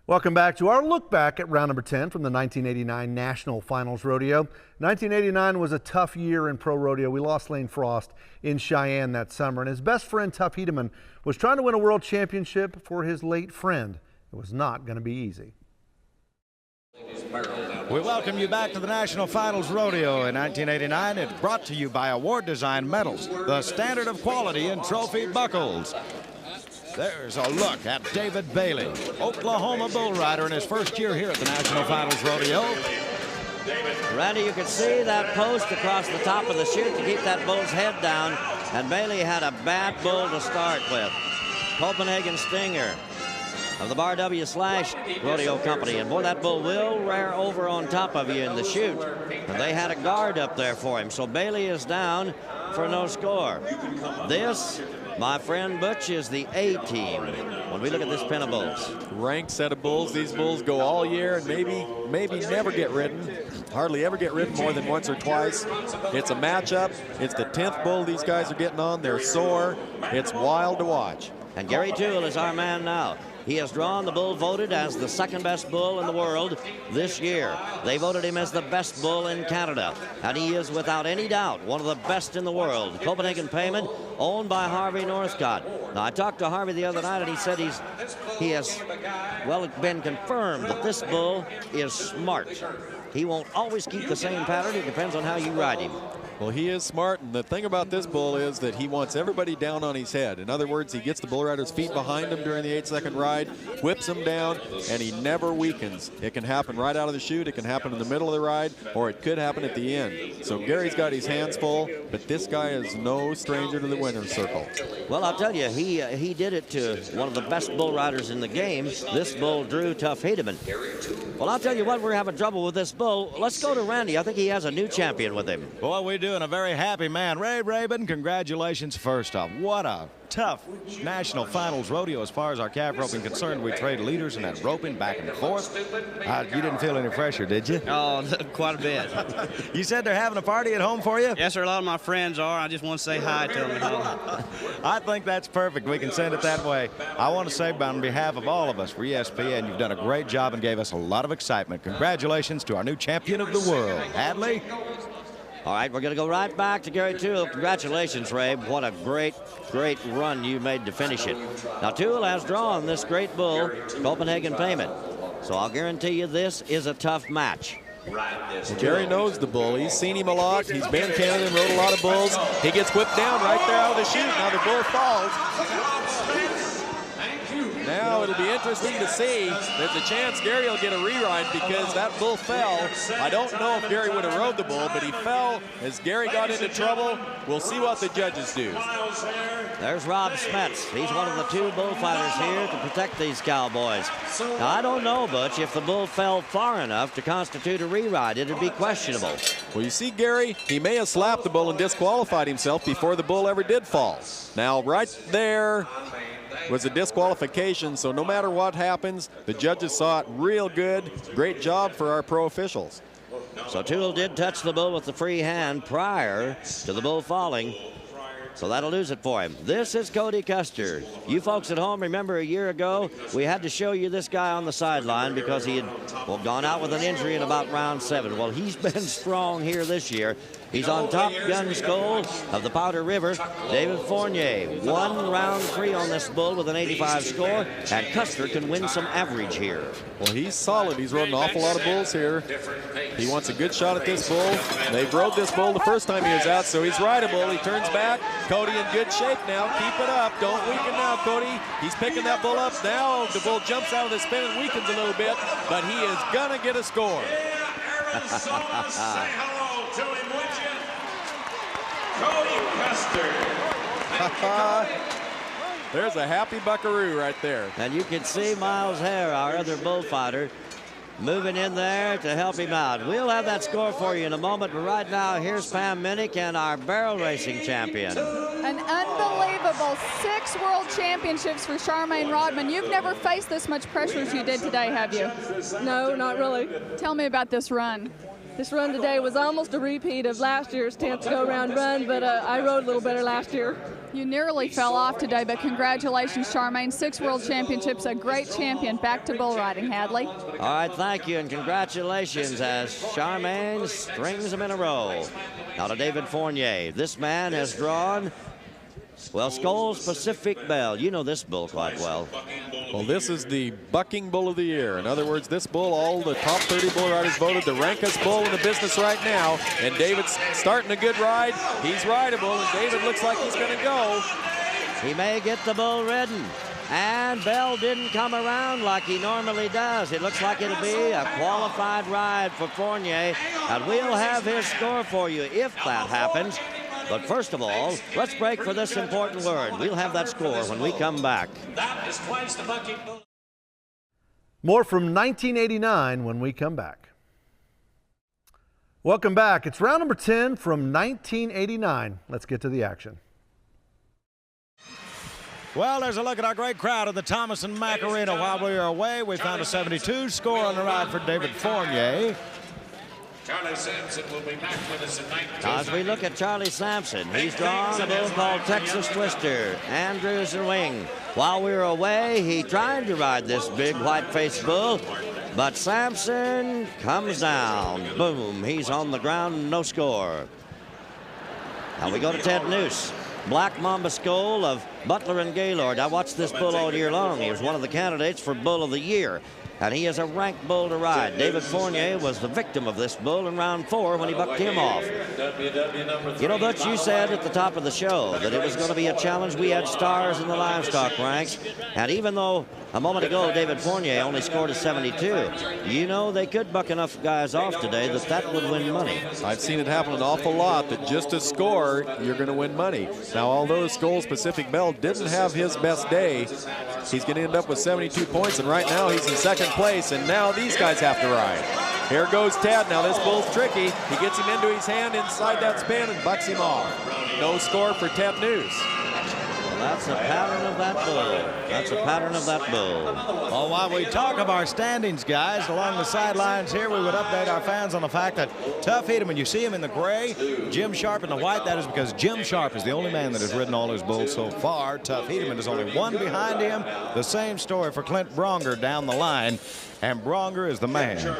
Welcome back to our look back at round number 10 from the 1989 National Finals Rodeo. 1989 was a tough year in pro rodeo. We lost Lane Frost in Cheyenne that summer, and his best friend Tuff Hedeman was trying to win a world championship for his late friend. It was not going to be easy. We welcome you back to the National Finals Rodeo in 1989. It's brought to you by Award Design Medals, the standard of quality in trophy buckles. There's a look at David Bailey, Oklahoma bull rider in his first year here at the National Finals Rodeo. Randy, you could see that post across the top of the chute to keep that bull's head down, and Bailey had a bad bull to start with. Copenhagen Stinger of the Bar W Slash Rodeo Company, and boy, that bull will rear over on top of you in the chute. And they had a guard up there for him, so Bailey is down for no score. This, my friend Butch, is the A team when we look at this pen of bulls. Ranked set of bulls. These bulls go all year and maybe never get ridden. Hardly ever get ridden more than once or twice. It's a matchup. It's the 10th bull these guys are getting on. They're sore. It's wild to watch. And Gary Toole is our man now. He has drawn the bull voted as the second best bull in the world this year. They voted him as the best bull in Canada, and he is without any doubt one of the best in the world. Copenhagen Payment, owned by Harvey Northcott. Now, I talked to Harvey the other night, and he said he has, well, it's been confirmed that this bull is smart. He won't always keep the same pattern. It depends on how you ride him. Well, he is smart, and the thing about this bull is that he wants everybody down on his head. In other words, he gets the bull rider's feet behind him during the 8-second ride, whips him down, and he never weakens. It can happen right out of the chute, it can happen in the middle of the ride, or it could happen at the end. So Gary's got his hands full, but this guy is no stranger to the winner's circle. Well, I'll tell you, he did it to one of the best bull riders in the game. This bull drew Tuff Hedeman. Well, I'll tell you what, we're having trouble with this bull. Let's go to Randy. I think he has a new champion with him. Boy, we do, and a very happy man. Ray Rabin, congratulations first off. What a tough National Finals Rodeo as far as our calf roping concerned. We trade leaders in that roping back and forth. You didn't feel any pressure, did you? Oh, quite a bit. You said they're having a party at home for you? Yes, sir. A lot of my friends are. I just want to say hi to them. I think that's perfect. We can send it that way. I want to say on behalf of all of us for ESPN, you've done a great job and gave us a lot of excitement. Congratulations to our new champion of the world, Hadley. All right, we're going to go right back to Gary Toole. Congratulations, Ray. What a great, great run you made to finish it. Now, Toole has drawn this great bull, Copenhagen Payment. So I'll guarantee you this is a tough match. Well, Gary knows the bull. He's seen him a lot. He's been in Canada and rode a lot of bulls. He gets whipped down right there out of the chute. Now the bull falls. Now it'll be interesting to see. There's a chance Gary will get a reride because that bull fell. I don't know if Gary would have rode the bull, but he fell as Gary got into trouble. We'll see what the judges do. There's Rob Smets. He's one of the two bullfighters here to protect these Cowboys. Now, I don't know, Butch, if the bull fell far enough to constitute a reride. It'd be questionable. Well, you see, Gary, he may have slapped the bull and disqualified himself before the bull ever did fall. Now, right there was a disqualification, so no matter what happens, the judges saw it real good. Great job for our pro officials. So Toole did touch the bull with the free hand prior to the bull falling. So that'll lose it for him. This is Cody Custer. You folks at home remember a year ago, we had to show you this guy on the sideline because he had, well, gone out with an injury in about round 7. Well, he's been strong here this year. He's on Top Gun Skull of the Powder River. David Fournier won round 3 on this bull with an 85 score, and Custer can win some average here. Well, he's solid. He's rode an awful lot of bulls here. He wants a good shot at this bull. They've rode this bull the first time he was out, so he's rideable. He turns back. Cody in good shape now. Keep it up. Don't weaken now, Cody. He's picking that bull up. Now the bull jumps out of the spin and weakens a little bit, but he is going to get a score. Cody Custer. There's a happy buckaroo right there. And you can see Miles Hare, our other bullfighter, moving in there to help him out. We'll have that score for you in a moment, but right now, here's Pam Minnick and our barrel racing champion. An unbelievable 6 world championships for Charmaine Rodman. You've never faced this much pressure as you did today, have you? No, not really. Tell me about this run. This run today was almost a repeat of last year's 10th go-round run, but I rode a little better last year. You nearly fell off today, but congratulations, Charmaine. 6 World Championships, a great champion. Back to bull riding, Hadley. All right, thank you, and congratulations as Charmaine strings them in a row. Now to David Fournier. This man has drawn, well, Skoll's Pacific Belle. You know this bull quite well. Well, this is the bucking bull of the year. In other words, this bull, all the top 30 bull riders voted the rankest bull in the business right now. And David's starting a good ride. He's rideable, and David looks like he's going to go. He may get the bull ridden. And Bell didn't come around like he normally does. It looks like it'll be a qualified ride for Fournier. And we'll have his score for you if that happens. But first of all, let's break for this important word. We'll have that score when we come back. More from 1989 when we come back. Welcome back. It's round number 10 from 1989. Let's get to the action. Well, there's a look at our great crowd at the Thomas and Mack Arena. While we were away, we found a 72 score on the ride for David Fournier. Charlie Sampson will be back with us in 19. As we look at Charlie Sampson, he's drawn a bull called Texas Twister, Andrews and Wing. While we were away, he tried to ride this big white-faced bull, but Sampson comes down. Boom, he's on the ground, no score. Now we go to Ted Noose. Black Mamba Skoll of Butler and Gaylord. I watched this bull all year long. He was one of the candidates for Bull of the Year. And he is a ranked bull to ride. David Fournier was the victim of this bull in round 4 when he bucked him off. You know, Butch, you said at the top of the show that it was going to be a challenge. We had stars in the livestock ranks. And even though a moment ago David Fournier only scored a 72, you know they could buck enough guys off today that would win money. I've seen it happen an awful lot, that just to score, you're going to win money. Now, although Skoll's Pacific Belle didn't have his best day, he's going to end up with 72 points, and right now he's in second place, and now these guys have to ride. Here goes Ted. Now this bull's tricky. He gets him into his hand inside that spin and bucks him off. No score for Ted Noose. That's a pattern of that bull. That's a pattern of that bull. Oh, while we talk of our standings, guys, along the sidelines here, we would update our fans on the fact that Tuff Hedeman, you see him in the gray, Jim Sharp in the white. That is because Jim Sharp is the only man that has ridden all his bulls so far. Tuff Hedeman is only one behind him. The same story for Clint Bronger down the line, and Bronger is the man.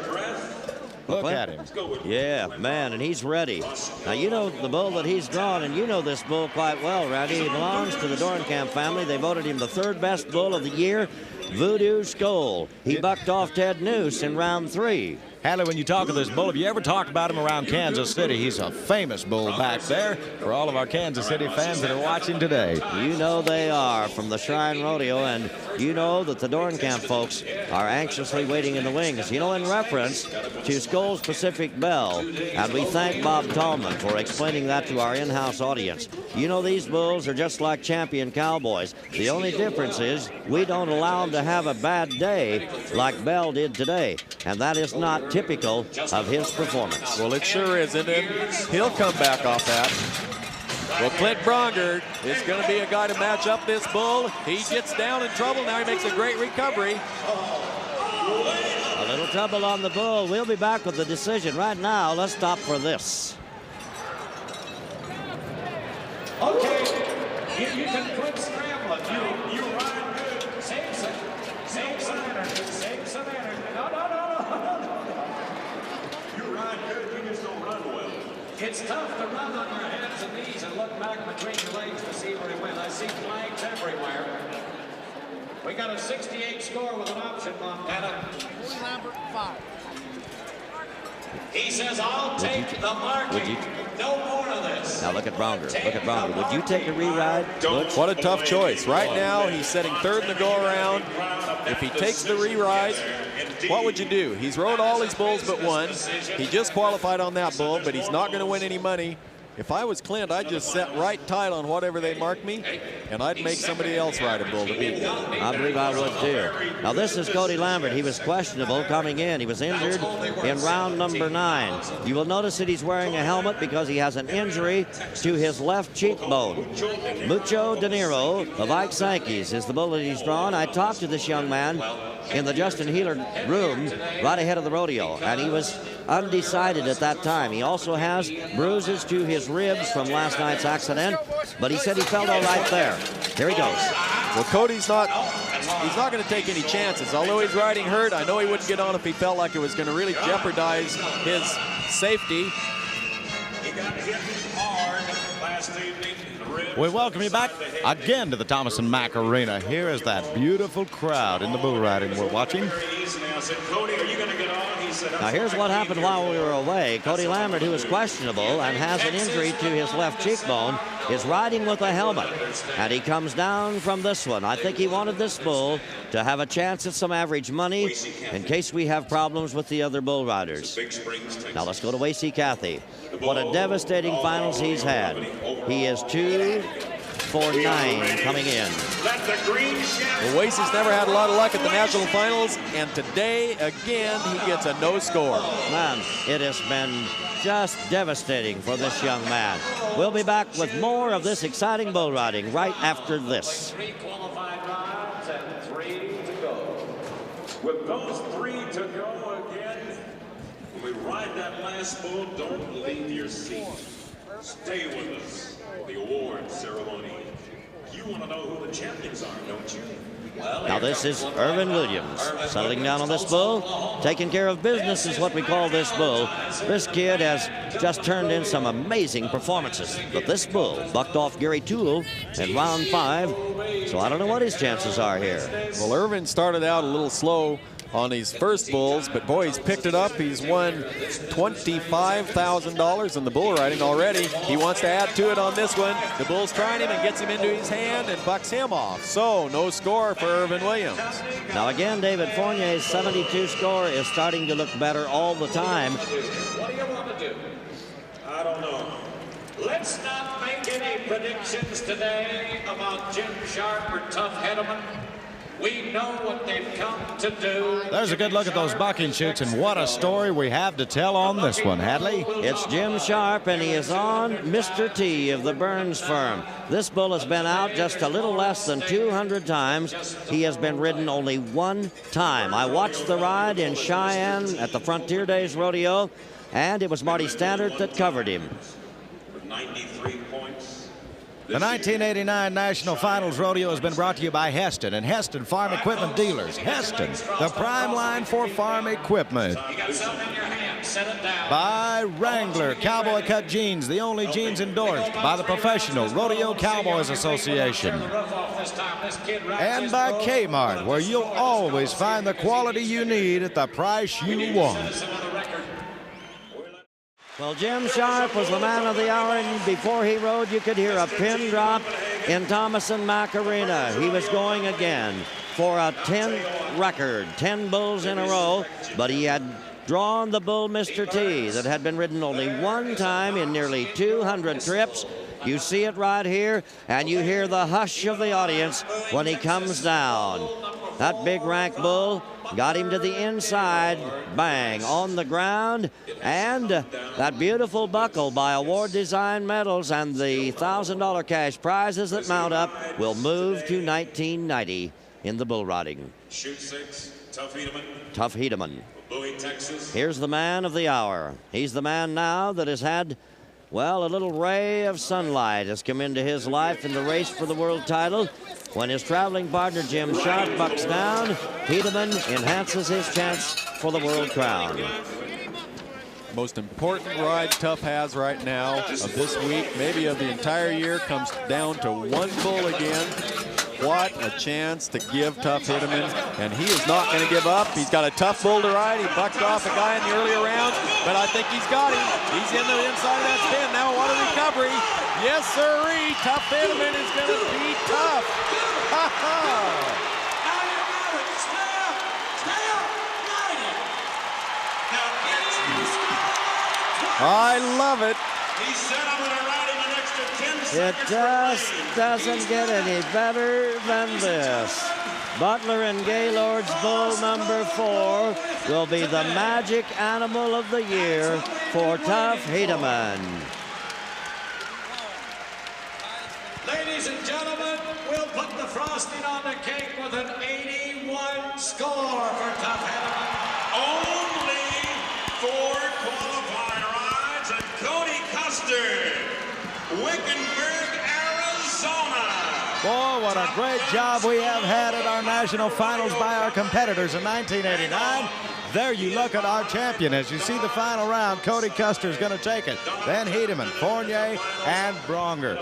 Look at him. Yeah, man, and he's ready. Now, you know the bull that he's drawn, and you know this bull quite well, Randy. He belongs to the Dorenkamp family. They voted him the 3rd best bull of the year, Voodoo Skoll. He bucked off Ted Noose in round 3. Hadley, when you talk of this bull, have you ever talked about him around Kansas City? He's a famous bull back there for all of our Kansas City fans that are watching today. You know they are from the Shrine Rodeo, and you know that the Dorenkamp folks are anxiously waiting in the wings. You know, in reference to Skoll's Pacific Belle, and we thank Bob Tallman for explaining that to our in-house audience. You know, these bulls are just like champion cowboys. The only difference is we don't allow them to have a bad day like Bell did today, and that is not typical of his performance. Well, it sure is, and then he'll come back off that. Well, Clint Bronger is going to be a guy to match up this bull. He gets down in trouble. Now he makes a great recovery. A little trouble on the bull. We'll be back with the decision. Right now, let's stop for this. Okay, you can quit scrambling. You ride good. Save some energy. Save some energy. No. You ride good. You just don't run well. It's tough to run on your hands and knees and look back between your legs to see where he went. I see flags everywhere. We got a 68 score with an option, Montana. Number 5. He says, I'll take the marking. No more of this. Now look at Bronger. Look at Bronger. Would you take a re-ride? What a tough choice. Right now, he's setting 3rd in the go-around. If he takes the re-ride, what would you do? He's rode all his bulls but one. He just qualified on that bull, but he's not going to win any money. If I was Clint, I'd just set right tight on whatever they mark me and I'd make somebody else ride a bull to beat me. I believe I would too. Now this is Cody Lambert. He was questionable coming in. He was injured in round number 9. You will notice that he's wearing a helmet because he has an injury to his left cheekbone. Mucho De Niro of Ike Sankey's is the bull that he's drawn. I talked to this young man in the Justin Healer room right ahead of the rodeo, and he was undecided at that time. He also has bruises to his ribs from last night's accident, but he said he felt all right there. Here he goes. Well, Cody's not going to take any chances. Although he's riding hurt, I know he wouldn't get on if he felt like it was going to really jeopardize his safety. He got hit hard last evening. We welcome you back again to the Thomas and Mack Arena. Here is that beautiful crowd in the bull riding we're watching. Now here's what happened while we were away. Cody Lambert, who is questionable and has an injury to his left cheekbone, is riding with a helmet. And he comes down from this one. I think he wanted this bull to have a chance at some average money in case we have problems with the other bull riders. Now let's go to Wasey Cathy. What a devastating finals he's had. He is 2 for 9 coming in. Well, Wasey's never had a lot of luck at the national finals, and today, again, he gets a no score. Man, it has been just devastating for this young man. We'll be back with more of this exciting bull riding right after this. 3 qualified rounds and 3 to go. With those 3 to go again, when we ride that last bull, don't leave your seat. Stay with us for the award ceremony. You want to know who the champions are, don't you? Now this is Irvin Williams settling down on this bull. Taking care of business is what we call this bull. This kid has just turned in some amazing performances. But this bull bucked off Gary Toole in round 5. So I don't know what his chances are here. Well, Irvin started out a little slow on these first bulls, but boy, he's picked it up. He's won $25,000 in the bull riding already. He wants to add to it on this one. The bull's trying him and gets him into his hand and bucks him off. So no score for Irvin Williams. Now again, David Fournier's 72 score is starting to look better all the time. What do you want to do? I don't know. Let's not make any predictions today about Jim Sharp or Tuff Hedeman. We know what they've come to do. There's a good look at those bucking chutes, and what a story we have to tell on this one, Hadley. It's Jim Sharp, and he is on Mr. T of the Burns firm. This bull has been out just a little less than 200 times. He has been ridden only 1 time. I watched the ride in Cheyenne at the Frontier Days Rodeo, and it was Marty Standard that covered him. 93 points. The 1989 National Finals Rodeo has been brought to you by Heston and Heston Farm Equipment Dealers. Heston, the prime line for farm equipment. You got something in your hand, set it down. By Wrangler Cowboy Cut Jeans, the only jeans endorsed by the Professional Rodeo Cowboys Association. And by Kmart, where you'll always find the quality you need at the price you want. Well, Jim Sharp was the man of the hour, and before he rode, you could hear a pin drop in Thomas and Mack Arena. He was going again for a 10 record, 10 bulls in a row, but he had drawn the bull Mr. T that had been ridden only 1 time in nearly 200 trips. You see it right here, and you hear the hush of the audience when he comes down. That big rank bull got him to the inside, bang, on the ground, and that beautiful buckle by Award Design Medals and the $1,000 cash prizes that mount up will move to 1990 in the bull riding. Shoot 6, Tuff Hedeman. Tuff Hedeman. Bowie, Texas. Here's the man of the hour. He's the man now that has had, well, a little ray of sunlight has come into his life in the race for the world title. When his traveling partner Jim Sharp bucks down, Hedeman enhances his chance for the world crown. Most important ride Tuff has right now of this week, maybe of the entire year, comes down to 1 bull again. What a chance to give Tuff Hedeman, and he is not going to give up. He's got a tough bull to ride. He bucked off a guy in the earlier rounds, but I think he's got him. He's in the inside of that spin. Now what a recovery. Yes, sirree. Tuff Hedeman is going to beat Tuff. Ha ha. I love it. He said, I'm going to ride him an extra It just doesn't get any better than this. Butler and Gaylord's bull number 4 will be the magic animal of the year for Tuff Hedeman. Ladies and gentlemen, we'll put the frosting on the cake with an 81 score for Tuff Hedeman. Only 4 qualifying rides at Cody Custer, Wickenburg, Arizona. Boy, what a great job we have had at our national finals by our competitors in 1989. There you look at our champion. As you see the final round, Cody Custer is going to take it. Then Hedeman, Fournier, and Bronger.